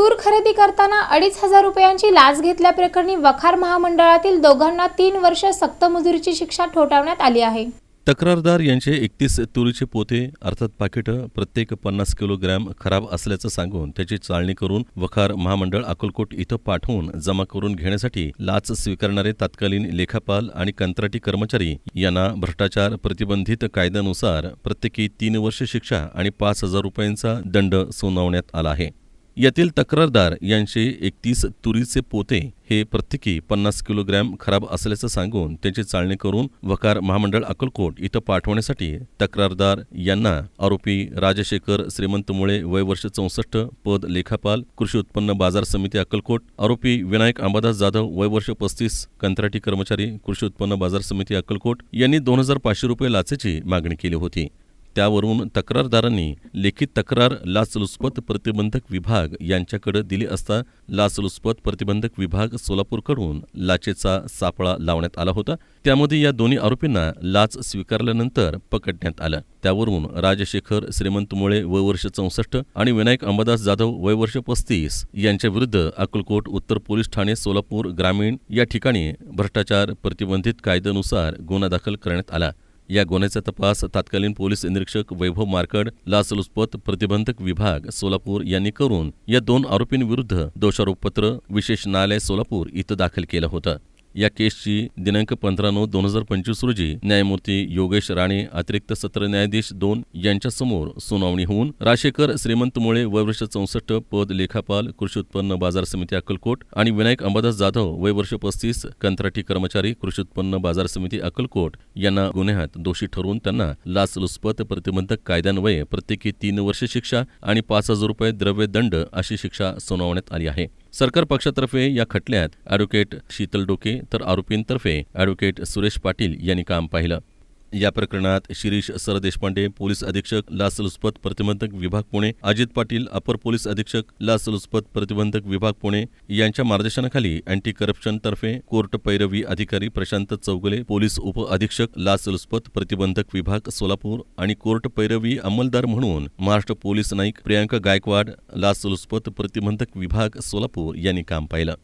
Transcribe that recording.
तूर खरेदी करताना 2,500 रुपयांची लाच घेतल्याप्रकरणी वखार महामंडळातील दोघांना 3 वर्ष सक्त मजुरीची शिक्षा ठोठावण्यात आली आहे। तक्रारदार यांचे 31 तुरीचे पोते अर्थात पाकिटं प्रत्येक 50 किलोग्रॅम खराब असल्याचं सांगून त्याची चाळणी करून वखार महामंडळ अक्कलकोट इथं पाठवून जमा करून घेण्यासाठी लाच स्वीकारणारे तत्कालीन लेखापाल आणि कंत्राटी कर्मचारी यांना भ्रष्टाचार प्रतिबंधित कायद्यानुसार प्रत्येकी 3 वर्ष शिक्षा आणि 5,000 रुपयांचा दंड सुनावण्यात आला आहे। यातील तक्रारदार यांचे 31 तुरीचे पोते हे प्रत्येकी 50 किलोग्रॅम खराब असल्याचं सांगून त्याची चाळणी करून वखार महामंडळ अक्कलकोट इथं पाठवण्यासाठी तक्रारदार यांना आरोपी राजशेखर श्रीमंत मुळे वय वर्ष 64 पद लेखापाल कृषी उत्पन्न बाजार समिती अक्कलकोट, आरोपी विनायक अंबादास जाधव वय वर्ष 35 कंत्राटी कर्मचारी कृषी उत्पन्न बाजार समिती अक्कलकोट यांनी 2,500 रुपये लाचेची मागणी केली होती। त्यावरून तक्रारदारांनी लेखी तक्रार लाचलुचपत प्रतिबंधक विभाग यांच्याकडे दिली असता लाचलुचपत प्रतिबंधक विभाग सोलापूरकडून लाचेचा सापळा लावण्यात आला होता। त्यामध्ये या दोन्ही आरोपींना लाच स्वीकारल्यानंतर पकडण्यात आलं। त्यावरून राजशेखर श्रीमंत मुळे वय वर्ष 64 आणि विनायक अंबादास जाधव वय वर्ष 35 यांच्या विरुद्ध अक्कलकोट उत्तर पोलीस ठाणे सोलापूर ग्रामीण या ठिकाणी भ्रष्टाचार प्रतिबंधित कायद्यानुसार गुन्हा दाखल करण्यात आला। या गुन्ह्याचा तपास तत्कालीन पोलीस निरीक्षक वैभव मार्कड लाचलुचपत प्रतिबंधक विभाग सोलापूर यांनी करून या 2 आरोपींविरुद्ध दोषारोपपत्र विशेष न्यायालय सोलापूर इथं दाखल केलं होतं। या केसची दिनांक 15/9/2025 रोजी न्यायमूर्ती योगेश राणे अतिरिक्त सत्र न्यायाधीश 2 यांच्यासमोर सुनावणी होऊन राजशेखर श्रीमंत मुळे वय वर्ष 64 पद लेखापाल कृषी उत्पन्न बाजार समिती अक्कलकोट आणि विनायक अंबादास जाधव वय वर्ष 35 कंत्राटी कर्मचारी कृषी उत्पन्न बाजार समिती अक्कलकोट यांना गुन्ह्यात दोषी ठरवून त्यांना लाचलुचपत प्रतिबंधक कायद्यान्वये प्रत्येकी 3 वर्ष शिक्षा आणि 5,000 रुपये द्रव्य दंड अशी शिक्षा सुनावण्यात आली आहे। सरकार पक्षातर्फे या खटल्यात ॲडव्होकेट शीतल डोके तर आरोपींतर्फे ॲडव्होकेट सुरेश पाटील यांनी काम पाहिलं। या प्रकरणात शिरीष सरदेशपांडे पोलीस अधीक्षक लाचलुचपत प्रतिबंधक विभाग पुणे, अजित पाटील अपर पोलीस अधीक्षक लाचलुचपत प्रतिबंधक विभाग पुणे यांच्या मार्गदर्शनाखाली अँटी करप्शन तर्फे कोर्ट पैरवी अधिकारी प्रशांत चौगुले पोलीस उप अधीक्षक लाचलुचपत प्रतिबंधक विभाग सोलापूर आणि कोर्ट पैरवी अंमलदार म्हणून महाराष्ट्र पोलीस नाईक प्रियांका गायकवाड लाचलुचपत प्रतिबंधक विभाग सोलापूर यांनी काम पाहिलं।